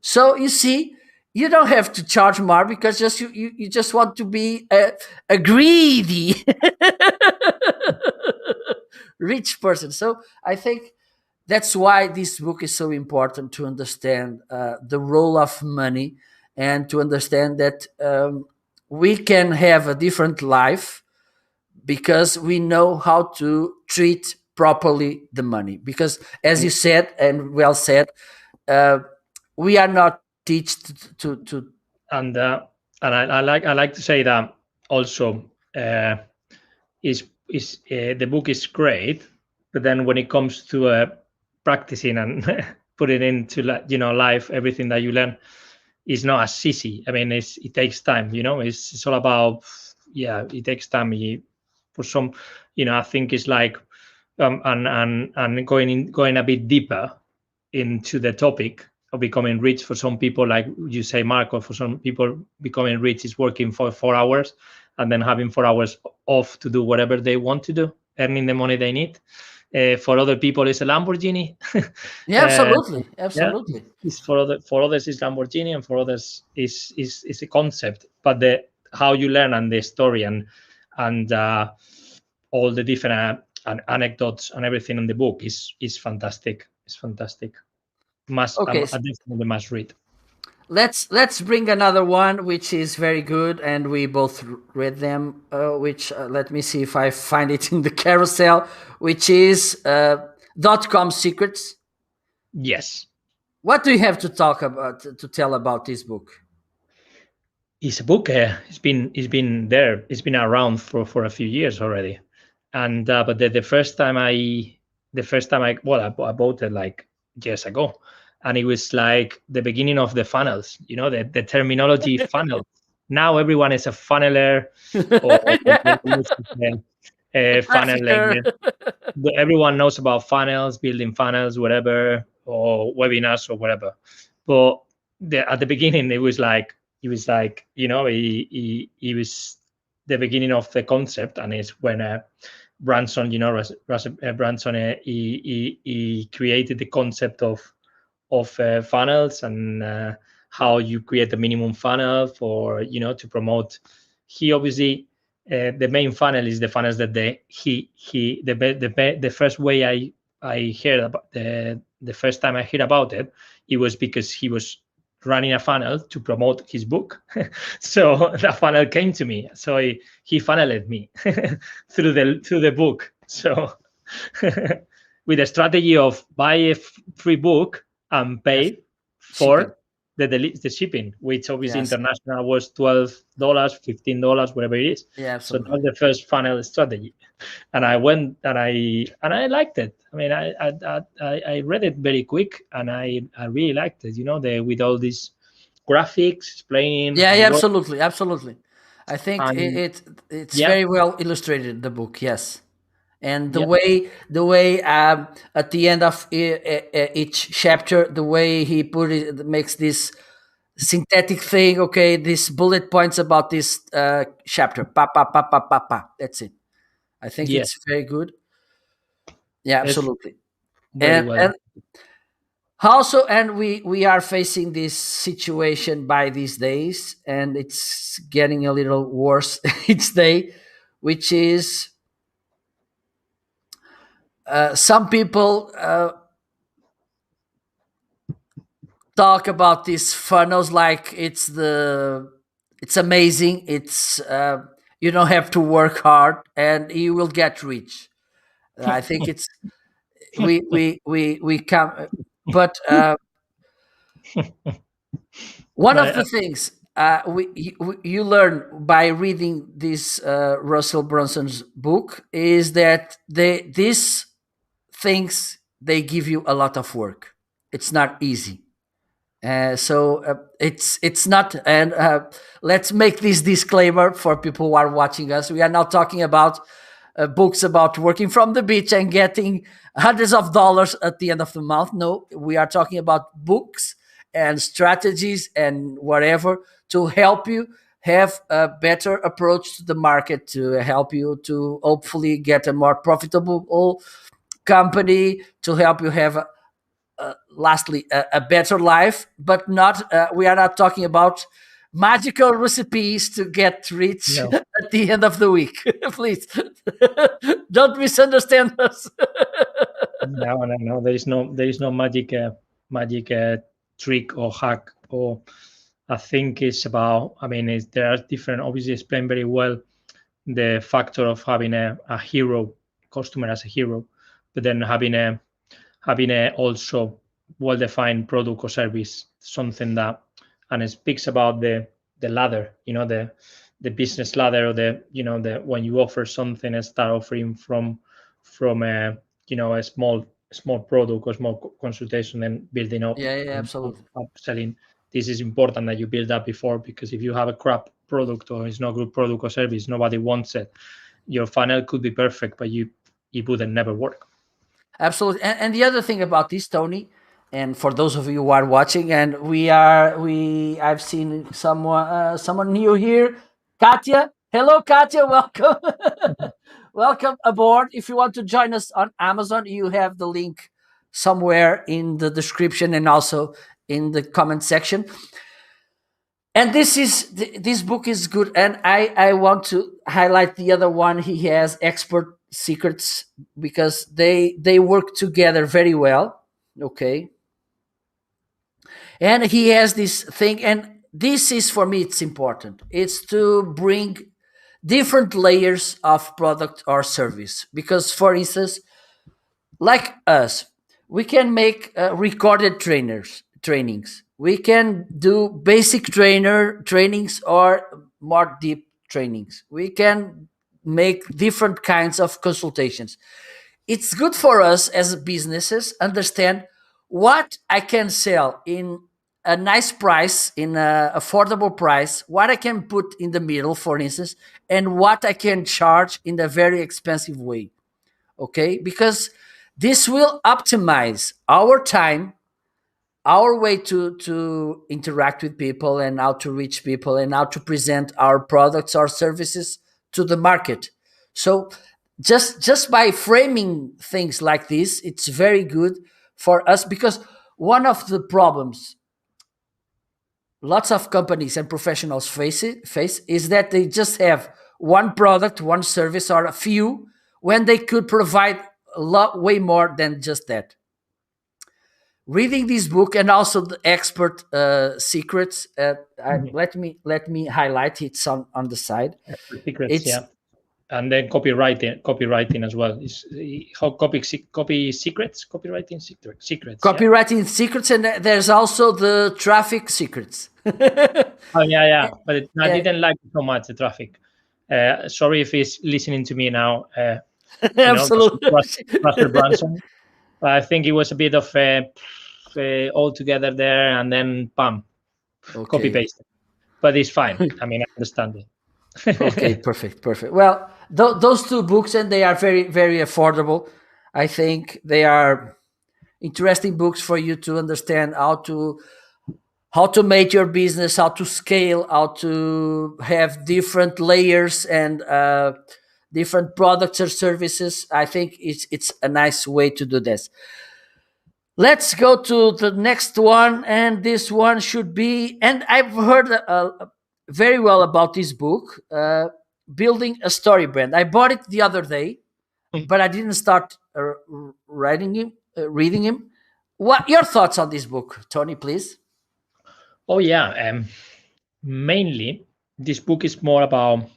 So you see, you don't have to charge more because you just want to be a greedy rich person. So I think that's why this book is so important, to understand the role of money, and to understand that we can have a different life because we know how to treat properly the money. Because, as you said, and well said, we are not taught to And I like to say that also, is the book is great, but then when it comes to practicing and put it into life, everything that you learn is not as easy. I mean, it takes time. It's all about, it takes time. For some, I think it's like and going a bit deeper into the topic of becoming rich. For some people, like you say, Marco, for some people, becoming rich is working for 4 hours and then having 4 hours off to do whatever they want to do, earning the money they need. For other people, it's a Lamborghini. Yeah, absolutely. It's for others is Lamborghini, and for others is a concept. But how you learn, and the story, and all the different anecdotes and everything in the book is fantastic. It's fantastic. Okay. I definitely must read. Let's bring another one which is very good, and we both read them. Which let me see if I find it in the carousel. Which is .com Secrets. Yes. What do you have to tell about this book? It's a book. It's been there. It's been around for a few years already, and but the first time I bought it like years ago, and it was like the beginning of the funnels. The terminology funnel. Now everyone is a funneler, or funnel. Everyone knows about funnels, building funnels, whatever, or webinars or whatever. But at the beginning, it was like he was the beginning of the concept, and it's when Branson, Branson, he created the concept of funnels, and how you create a minimum funnel for to promote. He obviously, the main funnel is the funnels that the first way I heard about the first time I heard about it, it was because he was running a funnel to promote his book. So that funnel came to me. So he funneled me through the book. So with a strategy of buy a free book and pay for the shipping, which obviously Yes. international was $12, $15, whatever it is. Yeah, So that absolutely. was the first funnel strategy, and I went and I liked it. I mean, I read it very quick, and I really liked it. With all these graphics explaining Yeah, how yeah, it works, absolutely, absolutely. I think and it's yeah, very well illustrated, the book. Yes, and the yeah, way at the end of each chapter, the way he put it makes this synthetic thing. Okay, these bullet points about this chapter. Pa pa pa pa pa pa. That's it. I think yes, it's very good. Yeah, it's absolutely. very And well. and also, and we are facing this situation by these days, and it's getting a little worse each day, which is some people talk about these funnels like it's amazing. It's you don't have to work hard and you will get rich. I think it's we come, but one of But the things you learn by reading this Russell Brunson's book is that these things they give you a lot of work. It's not easy. It's not, and let's make this disclaimer for people who are watching us. We are not talking about books about working from the beach and getting hundreds of dollars at the end of the month. No, we are talking about books and strategies and whatever to help you have a better approach to the market, to help you to hopefully get a more profitable company, to help you have lastly a better life, but not we are not talking about magical recipes to get rich no, at the end of the week. Please don't misunderstand us. no. There is no magic trick or hack. Or I think it's about. I mean, there are different. Obviously, explained very well the factor of having a hero customer as a hero, but then having a also well-defined product or service, something that, and it speaks about the ladder, the business ladder, or the when you offer something and start offering from a small product or small consultation and building up Yeah, yeah, and absolutely. upselling. This is important that you build that before, because if you have a crap product or it's not good product or service, nobody wants it. Your funnel could be perfect, but it wouldn't never work. Absolutely. And the other thing about this, Tony, and for those of you who are watching, and I've seen someone new here, Katya. Hello, Katya. Welcome. Welcome aboard. If you want to join us on Amazon, you have the link somewhere in the description and also in the comment section. And this book is good, and I want to highlight the other one he has, Expert Secrets, because they work together very well. Okay, and he has this thing, and this is, for me, it's important. It's to bring different layers of product or service, because, for instance, like us, we can make recorded trainings. We can do basic trainings or more deep trainings. We can make different kinds of consultations. It's good for us as businesses understand what I can sell in a nice price, in a affordable price, what I can put in the middle, for instance, and what I can charge in a very expensive way. Okay, because this will optimize our time, our way to interact with people, and how to reach people, and how to present our products or services to the market. So just by framing things like this, it's very good for us, because one of the problems lots of companies and professionals face is that they just have one product, one service, or a few, when they could provide a lot way more than just that. Reading this book and also the Expert Secrets, Mhm. let me highlight it on the side. Secrets, It's yeah. and then copywriting as well. Is how copywriting secrets. Yeah. Copywriting secrets, and there's also the traffic secrets. Oh yeah. But I Yeah, didn't like it so much, the traffic. Sorry if he's listening to me now. absolutely. Russell Brunson. I think it was a bit of all together there, and then bam, copy Okay. paste. But it's fine. I mean, I understand it. Okay, perfect. Well, those two books, and they are very, very affordable. I think they are interesting books for you to understand how to make your business, how to scale, how to have different layers and different products or services. I think it's a nice way to do this. Let's go to the next one, and this one should be. And I've heard very well about this book, building a story brand. I bought it the other day, but I didn't start reading him. What your thoughts on this book, Tony? Please. Oh yeah. Mainly, this book is more about,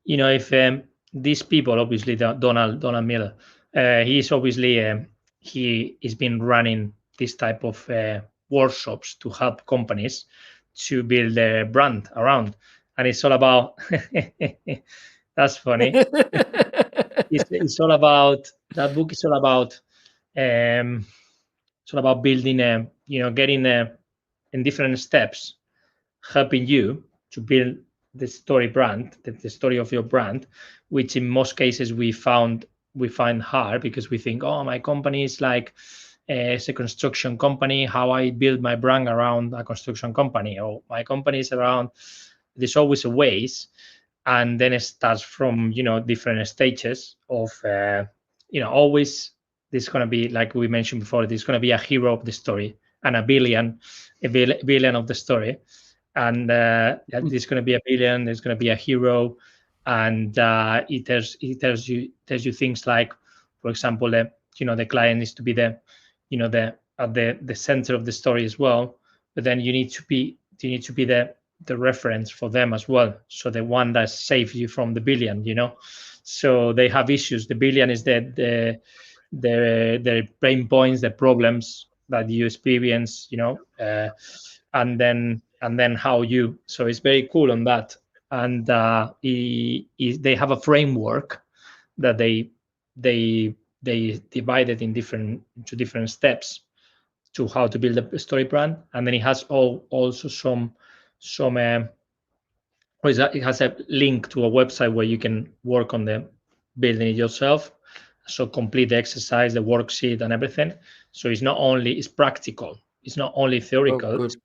if these people, obviously Donald Miller, he's obviously he has been running this type of workshops to help companies to build their brand around, and it's all about. That's funny. It's all about that book. Is all about building a, getting in different steps, helping you to build the story brand, the story of your brand, which in most cases we find hard, because we think, oh, my company is like it's a construction company. How I build my brand around a construction company, or my company is around. There's always a ways, and then it starts from different stages of always there's going to be, like we mentioned before, there's going to be a hero of the story and a villain of the story, and there's going to be a villain, there's going to be a hero, and it tells you things like, for example, the client needs to be the at the center of the story as well, but then you need to be the reference for them as well, so the one that saves you from the villain, so they have issues. The villain is the pain points, the problems that you experience, and then how you. So it's very cool on that, and they have a framework that they divided into different steps to how to build a story brand, and then it has also some it has a link to a website where you can work on the building it yourself. So complete the exercise, the worksheet, and everything. So it's practical. It's not only Oh, theoretical. good.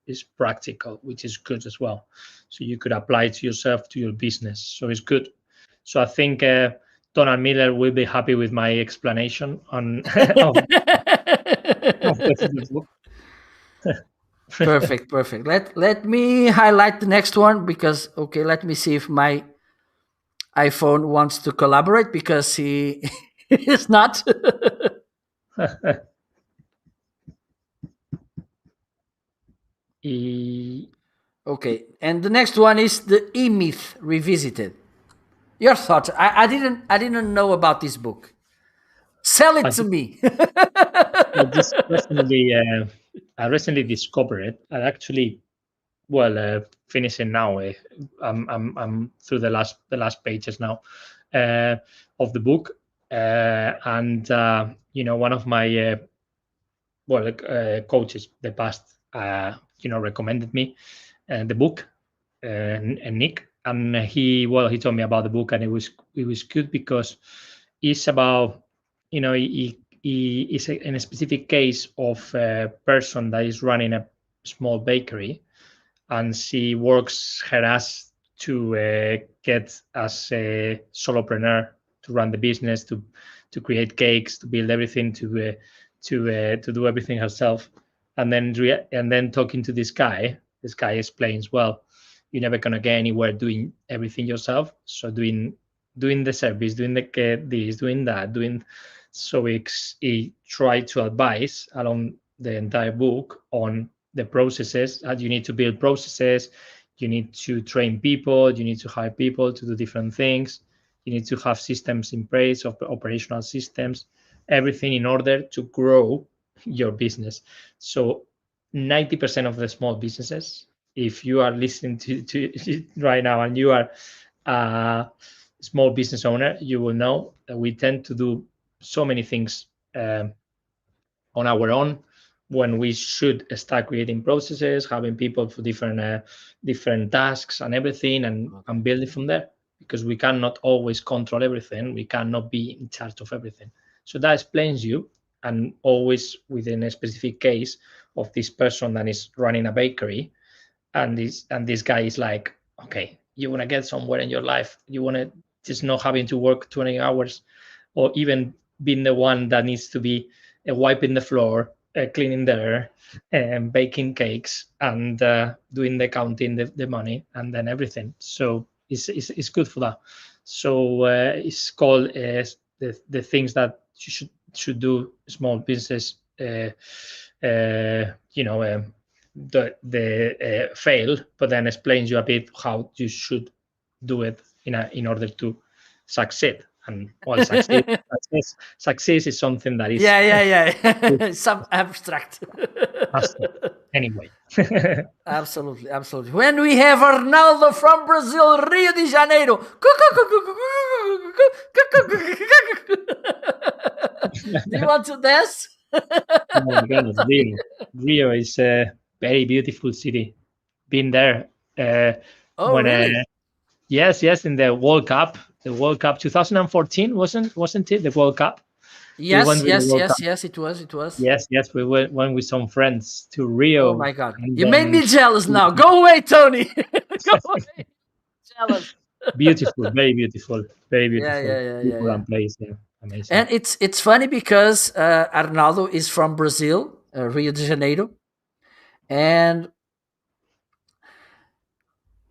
It's practical, which is good as well. So you could apply it to yourself, to your business. So it's good. So I think Donald Miller will be happy with my explanation on of the book. Perfect. Let me highlight the next one, because let me see if my iPhone wants to collaborate, because he is not. Okay, and the next one is the EMyth Revisited. Your thoughts? I didn't know about this book. Sell it to me. This I recently discovered it. I actually, finishing now. I'm through the last pages now of the book, and one of my coaches, the past, recommended me the book, and Nick, and he told me about the book, and it was good, because it's about, he is in a specific case of a person that is running a small bakery, and she works her ass to get as a solopreneur, to run the business, to create cakes, to build everything, to do everything herself, and then talking to this guy explains, well, you're never gonna get anywhere doing everything yourself. So doing the service, doing this, doing that, doing. So he tried to advise along the entire book on the processes, that you need to build processes, you need to train people, you need to hire people to do different things. You need to have systems in place, of operational systems, everything in order to grow your business. So 90% of the small businesses, if you are listening to it right now and you are a small business owner, you will know that we tend to do so many things on our own when we should start creating processes, having people for different tasks and everything, and building from there, because we cannot always control everything. We cannot be in charge of everything. So that explains you, and always within a specific case of this person that is running a bakery, and this guy is like, okay, you want to get somewhere in your life, you want to just not having to work 20 hours, or even being the one that needs to be wiping the floor, cleaning the air, and baking cakes, and doing the counting, the money, and then everything. So it's good for that. So it's called the things that you should do small business. You know, the fail, but then explains you a bit how you should do it in order to succeed. And well, success is something that is yeah. Some abstract. anyway. Absolutely. When we have Arnaldo from Brazil, Rio de Janeiro. Do you want to dance? Oh my goodness, Rio is a very beautiful city. Been there. Oh, When really? yes, in the World Cup, 2014, wasn't it the World Cup? We went Yes, with the yes, World yes, Cup. yes. It was. It was. Yes, we went with some friends to Oh Rio, my God! and You made then me jealous now. Go away, Tony. Go away. Jealous. beautiful, very beautiful people Yeah. and place. Yeah, amazing. And it's funny because Arnaldo is from Brazil, Rio de Janeiro, and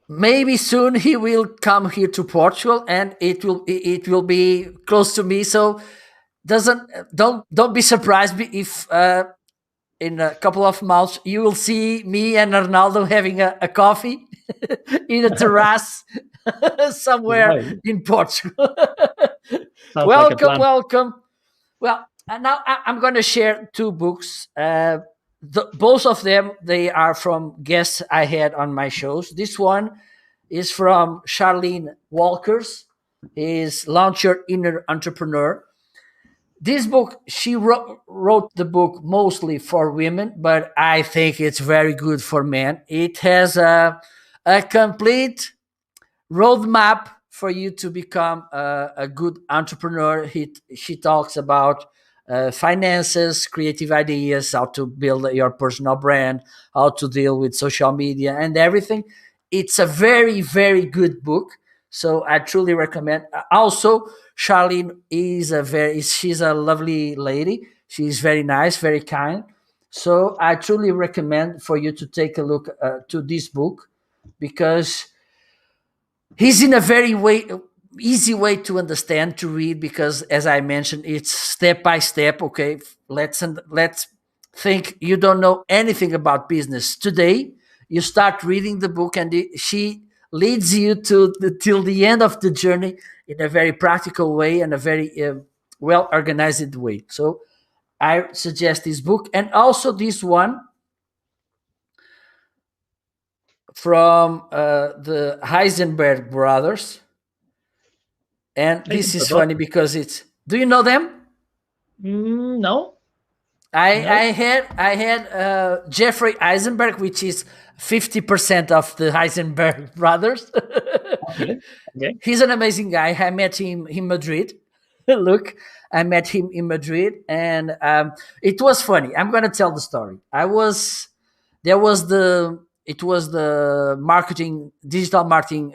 maybe soon he will come here to Portugal, and it will be close to me. So doesn't don't be surprised if in a couple of months you will see me and Arnaldo having a coffee in a terrace somewhere Right. in Portugal. Sounds like a Welcome, plan. welcome. Well, now I'm going to share two books. Both of them, they are from guests I had on my shows. This one is from Charlene Walkers, is Launch Your Inner Entrepreneur. This book, she wrote the book mostly for women, but I think it's very good for men. It has a complete roadmap for you to become a good entrepreneur. She talks about finances, creative ideas, how to build your personal brand, how to deal with social media and everything. It's a very, very good book. So I truly recommend. Also, Charlene she's a lovely lady. She's very nice, very kind. So I truly recommend for you to take a look to this book, because he's in a easy way to understand, to read, because as I mentioned, it's step by step. Okay, let's think you don't know anything about business today. You start reading the book, and she leads you till the end of the journey in a very practical way and a very well organized way. So I suggest this book, and also this one from the Heisenberg brothers. And I this think is so. funny because it's. Do you know them? No, I had Jeffrey Eisenberg, which is 50% of the Heisenberg brothers. okay, okay, He's an amazing guy. I met him in Madrid. Look, I met him in Madrid, and it was funny. I'm gonna tell the story. There was the digital marketing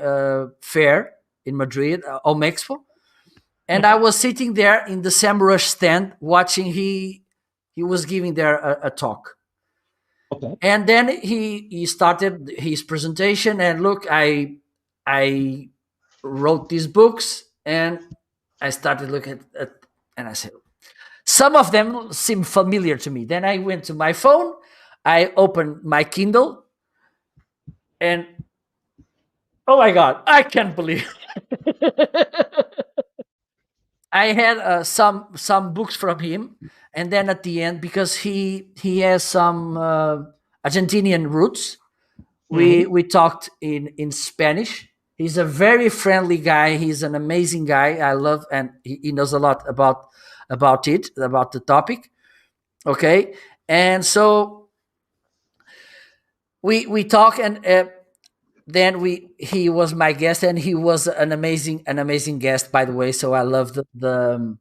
fair in Madrid, Omexpo, and I okay, was sitting there in the SEMrush stand watching. He was giving there a talk, okay. and then he started his presentation. And look, I wrote these books, and I started looking at and I said, some of them seem familiar to me. Then I went to my phone, I opened my Kindle, and oh my God, I can't believe. I had some books from him, and then at the end, because he has some Argentinian roots, Mhm. we talked in Spanish. He's a very friendly guy. He's an amazing guy. I love, and he knows a lot about the topic. Okay, and so we talk, and then we he was my guest, and he was an amazing guest, by the way. So I love the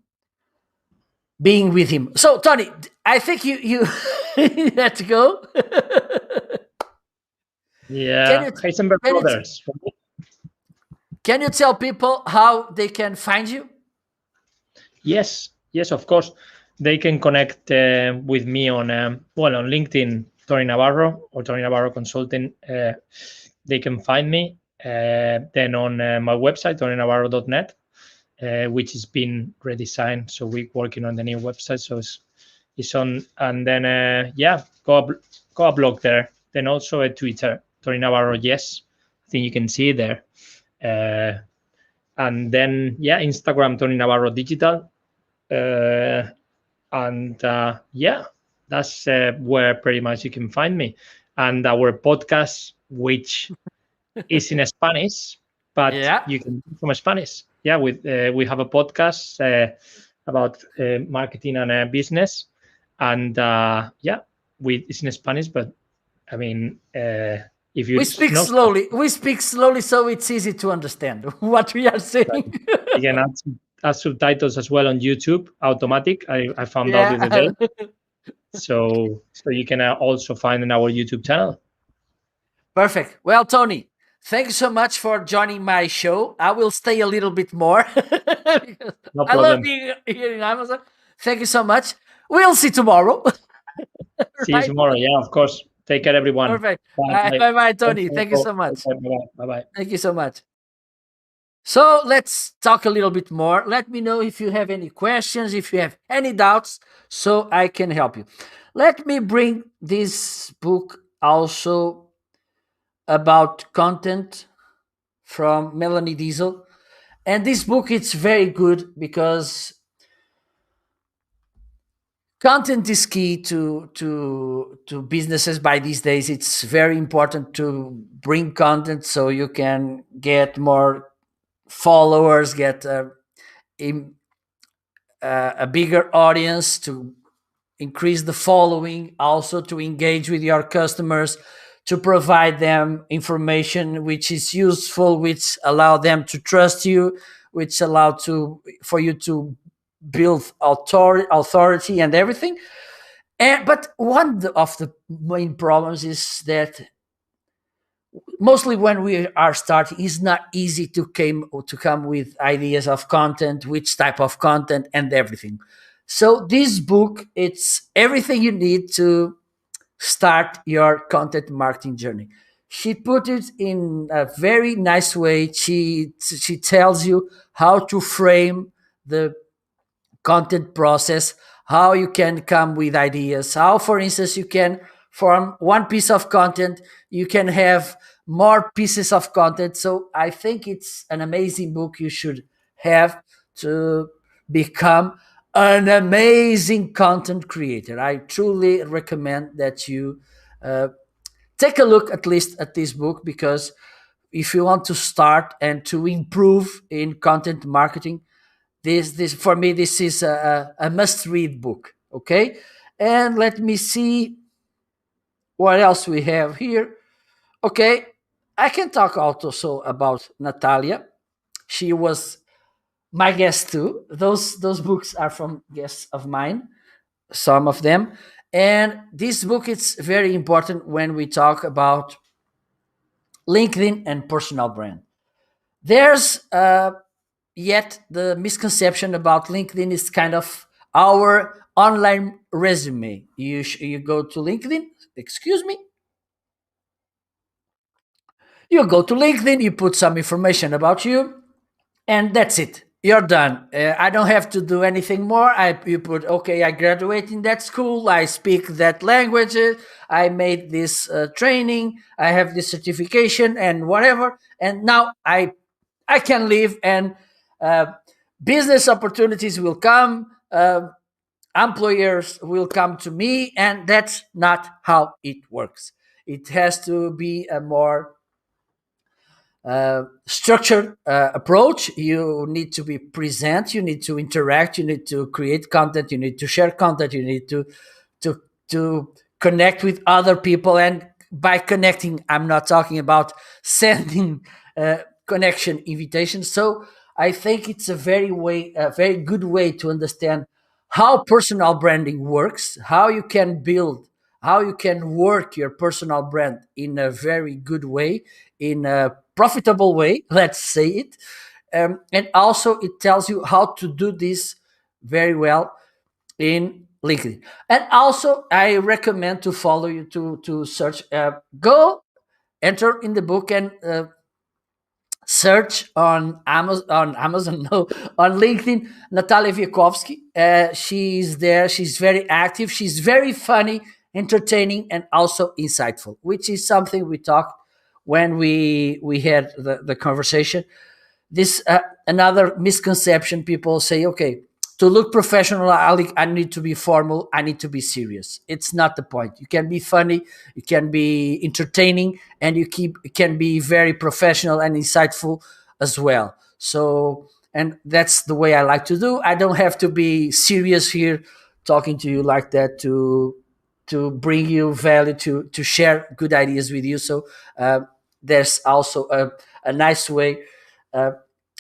being with him. So Tony, I think you you had to go. can Yeah, you Heisenberg can you Brothers. can you tell people how they can find you? Yes, yes, of course. They can connect with me on on LinkedIn, Toni Navarro or Toni Navarro Consulting. They can find me. Then on my website, toninavarro.net, which has been redesigned. So we're working on the new website. So it's on. And then yeah, go a blog there. Then also a Twitter, Toni Navarro. Yes, I think you can see it there. Uh, and then yeah, Instagram, Toni Navarro Digital. Uh, and yeah, that's where pretty much you can find me. And our podcast, which is in Spanish, but Yeah. you can from Spanish. Yeah, we have a podcast about marketing and business, and yeah, it's in Spanish. But I mean, if you know, We speak slowly, so it's easy to understand what we are saying. you can add subtitles as well on YouTube, automatic. I found out the other Yeah. day. So you can also find in our YouTube channel. Perfect. Well, Tony, thank you so much for joining my show. I will stay a little bit more because No I love problem. being here in Amazon. Thank you so much. We'll see tomorrow. See you Right? tomorrow. Yeah, of course. Take care, everyone. Perfect. Bye. Bye. Bye bye, Thanks Tony. for the Thank you call. so Take much. care. Bye. Bye. Bye. Thank you so much. So let's talk a little bit more. Let me know if you have any questions, if you have any doubts, so I can help you. Let me bring this book also about content from Melanie Diesel. And this book it's very good because content is key to businesses by these days. It's very important to bring content so you can get more followers, get a bigger audience, to increase the following, also to engage with your customers, to provide them information which is useful, which allow them to trust you, which allow to for you to build authority and everything. But one of the main problems is that mostly when we are starting, it's not easy to come with ideas of content, which type of content, and everything. So this book, it's everything you need to start your content marketing journey. She put it in a very nice way. She tells you how to frame the content process, how you can come with ideas, how, for instance, you can from one piece of content, you can have more pieces of content. So I think it's an amazing book you should have to become an amazing content creator. I truly recommend that you uh, take a look at least at this book, because if you want to start and to improve in content marketing, this for me this is a must read book. Okay, and let me see what else we have here. Okay, I can talk also about Natalia. She was my guest too. Those books are from guests of mine, some of them. And this book is very important when we talk about LinkedIn and personal brand. There's yet the misconception about LinkedIn is kind of our online resume. You go to LinkedIn, excuse me, you go to LinkedIn, you put some information about you, and that's it. You're done. I don't have to do anything more. You put, okay, I graduated in that school, I speak that language, I made this training, I have this certification and whatever, and now I can live and uh, Business opportunities will come, employers will come to me, and that's not how it works. It has to be a more structured approach. You need to be present, you need to interact, you need to create content, you need to share content, you need to to connect with other people. And by connecting, I'm not talking about sending connection invitations. So I think it's a very good way to understand how personal branding works, how you can build, how you can work your personal brand in a very good way, in a profitable way, let's say it. And also, it tells you how to do this very well in LinkedIn. And also, I recommend to follow you to search. Go enter in the book and search on Amazon, no, on LinkedIn, Natalia Viakovsky. She's there. She's very active. She's very funny, entertaining, and also insightful, which is something we talked when we had the conversation. This another misconception. People say, okay, to look professional, I need to be formal, I need to be serious. It's not the point. You can be funny, you can be entertaining, and you can be very professional and insightful as well. So, and that's the way I like to do. I don't have to be serious here talking to you like that to bring you value, to share good ideas with you. So there's also a nice way, uh,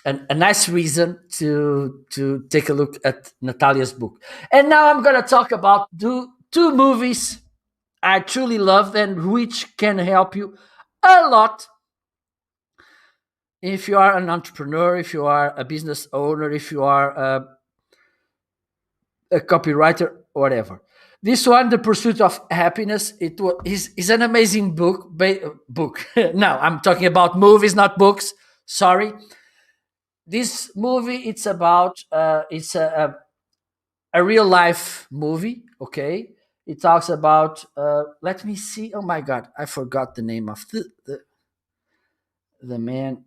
a nice reason to take a look at Natalia's book. And now I'm going to talk about two movies I truly love and which can help you a lot if you are an entrepreneur, if you are a business owner, if you are a copywriter, whatever. This one, The Pursuit of Happiness, is an amazing book. Now I'm talking about movies, not books. Sorry. This movie, it's a real life movie. Okay, it talks about let me see, oh my god, I forgot the name of the man.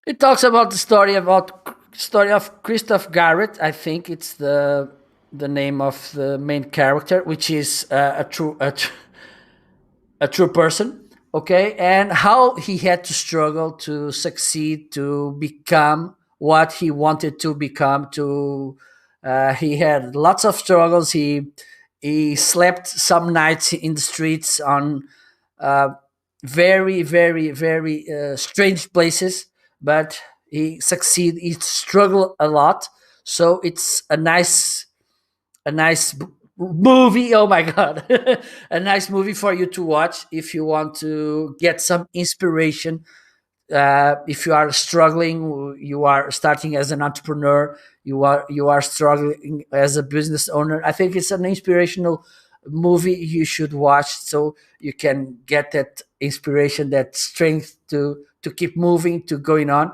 It talks about story of Christoph Garrett. I think it's the name of the main character, which is a true person. Okay, and how he had to struggle to succeed, to become what he wanted to become. To He had lots of struggles. He slept some nights in the streets on uh, very, very, very strange places, but he succeed. He struggled a lot. So it's a nice movie. Oh my god, a nice movie for you to watch if you want to get some inspiration. If you are struggling, you are starting as an entrepreneur, you are struggling as a business owner. I think it's an inspirational movie you should watch, so you can get that inspiration, that strength to keep moving, to going on,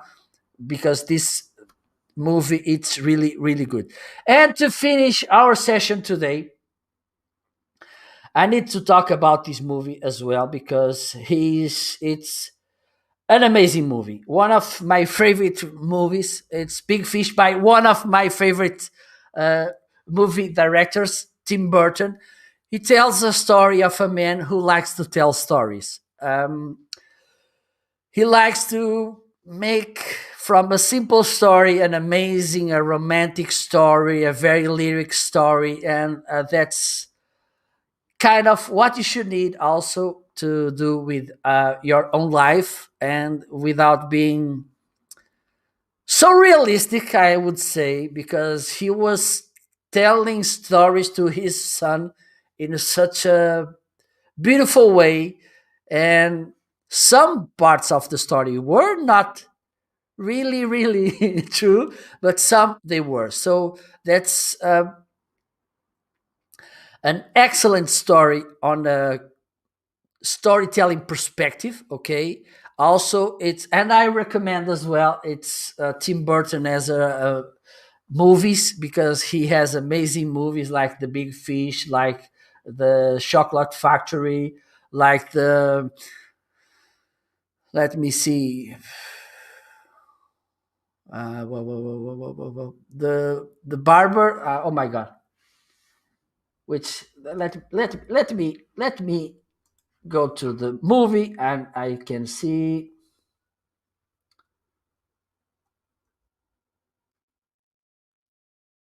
because this movie, it's really, really good. And to finish our session today, I need to talk about this movie as well, because it's an amazing movie. One of my favorite movies. It's Big Fish, by one of my favorite uh, movie directors, Tim Burton. He tells a story of a man who likes to tell stories. He likes to make from a simple story an amazing, a romantic story, a very lyric story, and that's kind of what you should need also to do with your own life, and without being so realistic, I would say, because he was telling stories to his son in such a beautiful way. And some parts of the story were not really, really true, but some they were. So that's an excellent story on a storytelling perspective. Okay, also it's, and I recommend as well, it's Tim Burton as a movies, because he has amazing movies like The Big Fish, like The Chocolate Factory, like the, let me see, the barber. Oh my god! Which, let me go to the movie and I can see.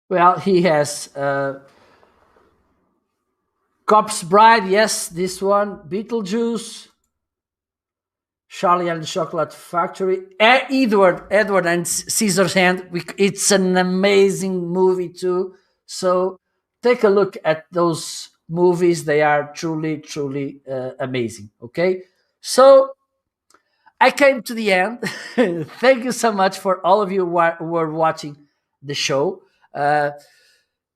Well, he has Cop's Bride. Yes, this one. Beetlejuice. Charlie and the Chocolate Factory, Edward and Caesar's Hand. It's an amazing movie too. So take a look at those movies. They are truly, truly amazing. Okay, so I came to the end. Thank you so much for all of you who are watching the show. Uh,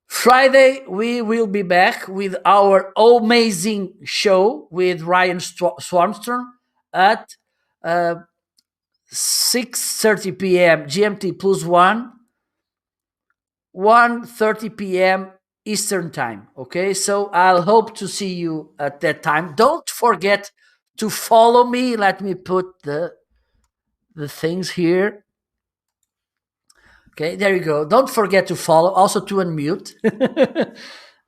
Friday, we will be back with our amazing show with Ryan Swarmstrom at uh, 6:30 p.m. GMT plus 1:30 p.m. Eastern time. Okay, so I'll hope to see you at that time. Don't forget to follow me. Let me put the things here. Okay, there you go. Don't forget to follow, also to unmute.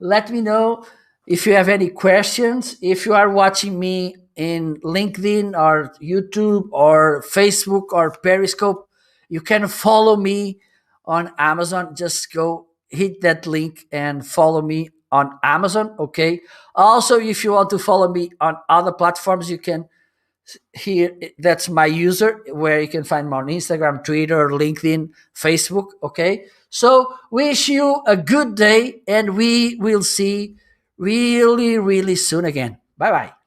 Let me know if you have any questions. If you are watching me in LinkedIn or YouTube or Facebook or Periscope, you can follow me on Amazon. Just go hit that link and follow me on Amazon. Okay. Also, if you want to follow me on other platforms, you can, here, that's my user, where you can find me on Instagram, Twitter, LinkedIn, Facebook. Okay, so wish you a good day and we will see really, really soon again. Bye bye.